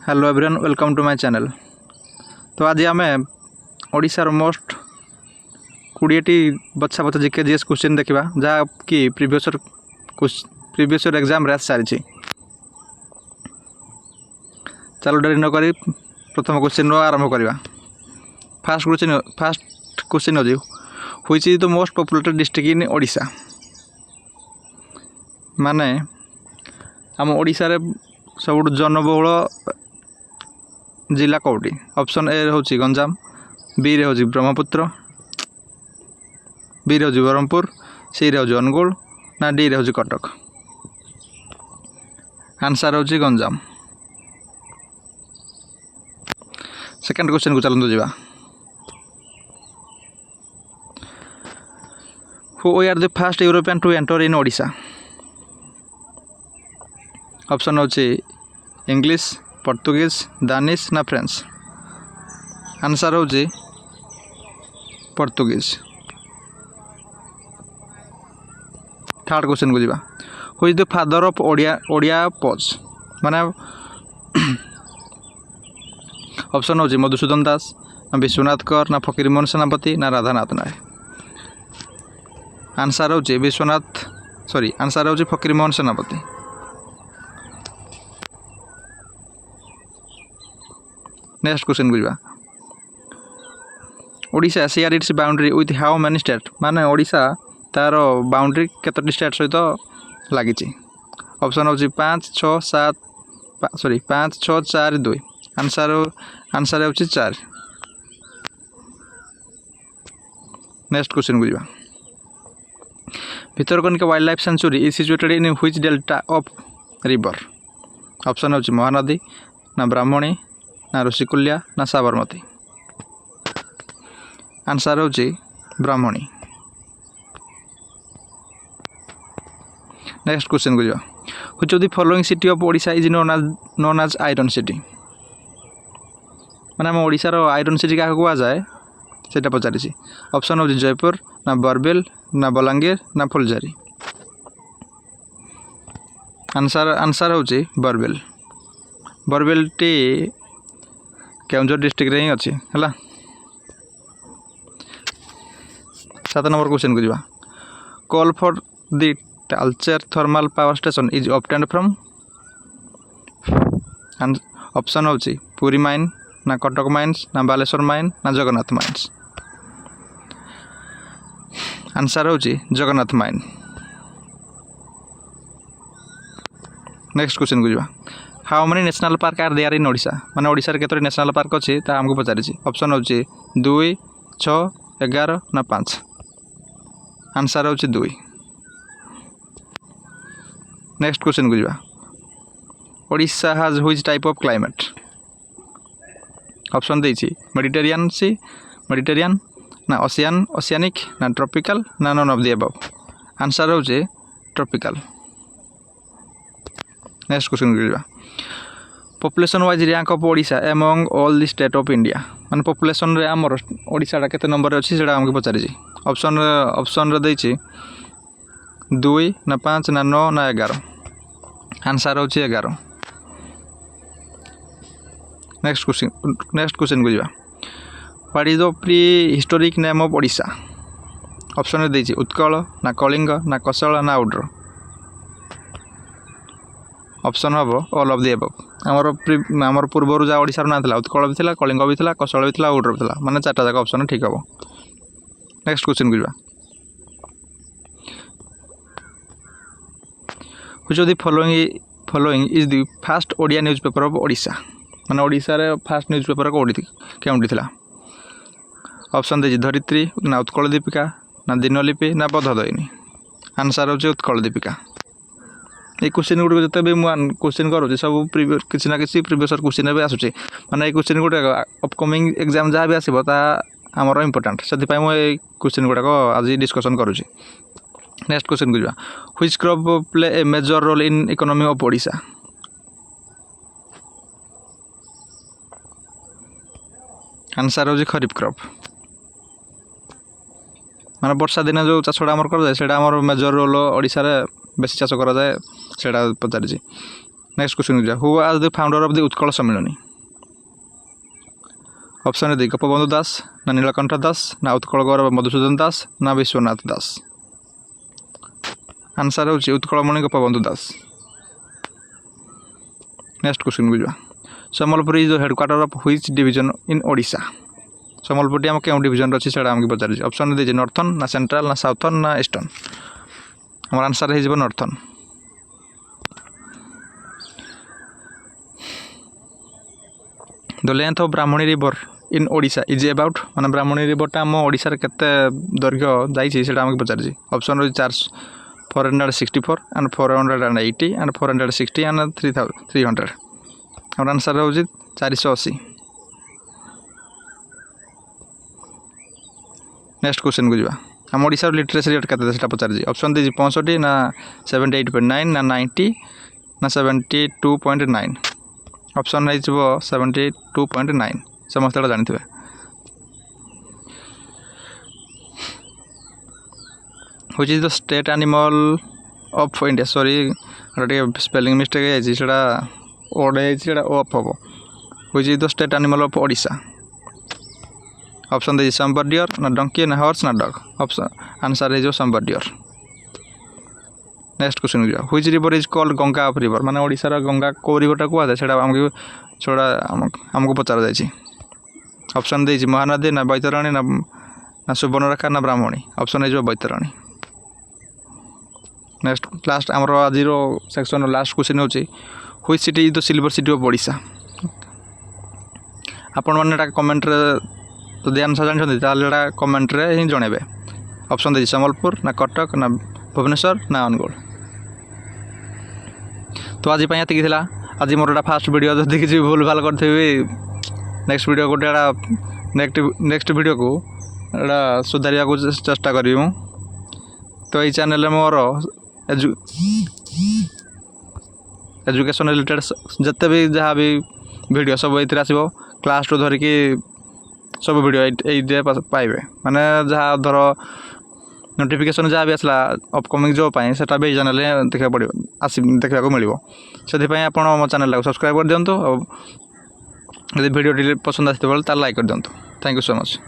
Hello everyone welcome to my channel. तो आज आम ओडिशार मोस्ट 20टी बछा बछा जीके जीएस क्वेश्चन देखा जहाँ कि प्रीवियस एग्जाम आस सारी। चलो डेरी नक प्रथम क्वेश्चन आरंभ करवा। फास्ट क्वेश्चन हो which is the most populated district in Odisha. माने आम ओडिशा रे सब जनबहुल जिला कौटी। ऑप्शन ए हूँ गंजाम, बी रे हूँ ब्रह्मपुत्र, बी रे हूँ ब्रह्मपुर, सी रे हूँ अनुगुल ना डी रे हूँ कटक। आंसर हूँ गंजाम। सेकेंड क्वेश्चन को चलते जावा। Who are the first European to enter in Odisha. Option हूँ इंग्लिश, पोर्तुगीज, दानिश ना फ्रेंच। आंसर हूँ पोर्तुगीज। थर्ड क्वेश्चन को जावा। Who is the father of Odia prose. माने ऑप्शन हूँ मधुसूदन दास ना विश्वनाथ कर ना फकीरमोहन सेनापति ना राधानाथ नाय। आंसर हूँ आंसर हूँ फकीरमोहन सेनापति। नेक्स्ट क्वेश्चन को जावा। Odisha share its boundary with how many state. माने ओडिशा तार बाउंड्री केतोटी स्टेट सहित लगी। ऑप्शन हूँ 5, 6, 4, 2। आंसर हूँ 4। नेक्स्ट क्वेश्चन को जावा। Bhitarkanika wild life sanctuary is situated in which delta of river. Option हूँ महानदी ना ब्राह्मणी ना ऋषिकुल्या ना साबरमती। आंसर हूँ ब्राह्मणी। नेक्स्ट क्वेश्चन को जावा। Which of the following city of Odisha is known as iron city. माने हम ओडिशार आयरन सिटी क्या कह जाए सेटा पचारि। ऑप्शन हूँ जयपुर ना बरबेल ना बलांगीर ना फुलझारी। आंसर हूँ बरबेल। बरबेल टी केउंझर डिस्ट्रिक्ट रे ही अच्छी है। 7 नंबर क्वेश्चन को जावा। Coal for the Talcher thermal power station is obtained from. Option हूँ पुरी माइन ना कटक माइन्स ना बालेश्वर माइन ना जगन्नाथ माइन्स। आंसर हूँ जगन्नाथ माइन। नेक्स्ट क्वेश्चन को जावा। How many national park are there in Odisha. माने ओडिशा रे केतोटी नेशनल पार्क अच्छी ता हमको पचारि। ऑप्शन हूँ 2, 6, 11 ना 5। आंसर हूँ 2। नेक्स्ट क्वेश्चन को जावा। Odisha has which type of climate. Option देछि मेडिटेरियन ना ओशियानिक ना ट्रॉपिकल ना none of the above. Answer हूँ ट्रॉपिकल। नेक्स्ट क्वेश्चन को जावा। Population wise rank of Odisha among all the state of India. माने पॉपुलेशन रे हमर ओडिशा केते नंबर अच्छी सेटा हमको पचारि। ऑप्शन रे देछि 2 ना 5 ना 9 ना 11। आंसर हूँ 11। नेक्स्ट क्वेश्चन को जावा। What is the pre historic name of Odisha. Option रे देछि उत्कल ना कलिंग ना कौशल ना उड्र। ऑप्शन हम ऑल ऑफ द अबव। आमर पूर्वर जहाँ ओडिशार ना था उत्कल भी था, कलिंग भी था, कौशल भी था, उड्र भी था। माने 4टा जाक ऑप्शन ठीक हम। नेक्स्ट क्वेश्चन को जावा। Which of the following is the first Odia news paper of Odisha. माने ओडिशा रे फर्स्ट न्यूज़ पेपर केउंटी थिला। ऑप्शन देछि धरित्री ना उत्कल दीपिका ना दिनलिपि ना बधदैनी। आंसर हूँ उत्कल दीपिका। ये क्वेश्चन गुड़ जो भी क्वेश्चन करुँच सब किसी ना किसी प्रीवियस क्वेश्चन भी आसूँ। माने ये क्वेश्चन गुड़ा अपकमिंग एग्जाम जहाँ भी आसो आमर इंपोर्टाट से मुझे क्वेश्चन गुड़ाक आज डिस्कसन करुँच। नेक्स्ट क्वेश्चन को जावा। Which crop play a major role in economy of Odisha. Answer हूँ खरीफ क्रॉप। माने वर्षा दिन जो चाषटा आमर कर जाए मेजर रोल ओडिशा रे बेसी चाष करा जाए सेटा पचारि। नेक्स्ट क्वेश्चन जा who was the founder of the Utkal Sammilani option A Gopabandhu Das ना नीलकंठ दास ना उत्कल गौरव मधुसूदन दास ना विश्वनाथ दास आंसर होची उत्कलमणि गोपबंधु दास नेक्स्ट क्वेश्चन को जा Sambalpur is the headquarter of which division in Odisha Sambalpur आम क्यों डिवीजन अच्छी से आमको पचार ऑप्शन दे नॉर्थन ना सेंट्रल ना साउथर्न ना ईस्टर्न हमार आंसर हो northern the length of Brahmani river in Odisha is about माने ब्राह्मणी रिवरटा आम ओडिशा रे केते दैर्घ्य जाइए से आमको पचार ऑप्शन रही 464 एंड 480 एंड 460 एंड 300 हमार आंसर हो 480 नेक्स्ट क्वेश्चन को जा आम ओडिशा लिटरेसी रेट के पचार ऑप्शन दे 65 ना 78.9 ना 90 ना 72.9 ऑप्शन है 72.9 समस्त जानते हैं which is the state animal of India sorry spelling mistake है ओडे ऑफ हम which is the state animal of Odisha option दे सांबर डियर ना डंकी ना हॉर्स ना डॉग ऑप्शन आंसर है सांबर डियर नेक्स्ट क्वेश्चन को which river is called Ganga of river माने ओडिशा गंगा को रिवरटा कहते हैं आमको पचार जाए ऑप्शन दे महानदी ना बैतरणी ना सुवर्णरेखा ना ब्राह्मणी ऑप्शन है बैतरणी नेक्स्ट लास्ट आमर आज सेक्शन लास्ट क्वेश्चन होची which city is the silver city of Odisha आपण मैंने कमेंट जदि आंसर जानते ताल कमेंट रे ही जणेबे ऑप्शन दे सम्बलपुर ना कटक ना भुवनेश्वर ना अनुगुल तो आज ये आज मोर फास्ट वीडियो जब किसी भूल भाल करी नेक्स्ट वीडियो गोटे नेक्स्ट वीडियो को सुधार को चेष्टा करी तो ये चैनल मोर एजुकेशन रिलेटेड जिते भी जहाँ भी वीडियो सब ये आसो क्लास टू धरिकी सब वीडियो ये पाइबे माने जहाँ धर नोटिफिकेशन जहाँ भी आसला अपकमिंग जॉब पाए सेटा भी चैनल देखा पड़ो देखा मिल से आप मो चैनल सब्सक्राइब कर दिंतु वीडियो पसंद आसते लाइक कर दिंतु थैंक यू सो मच।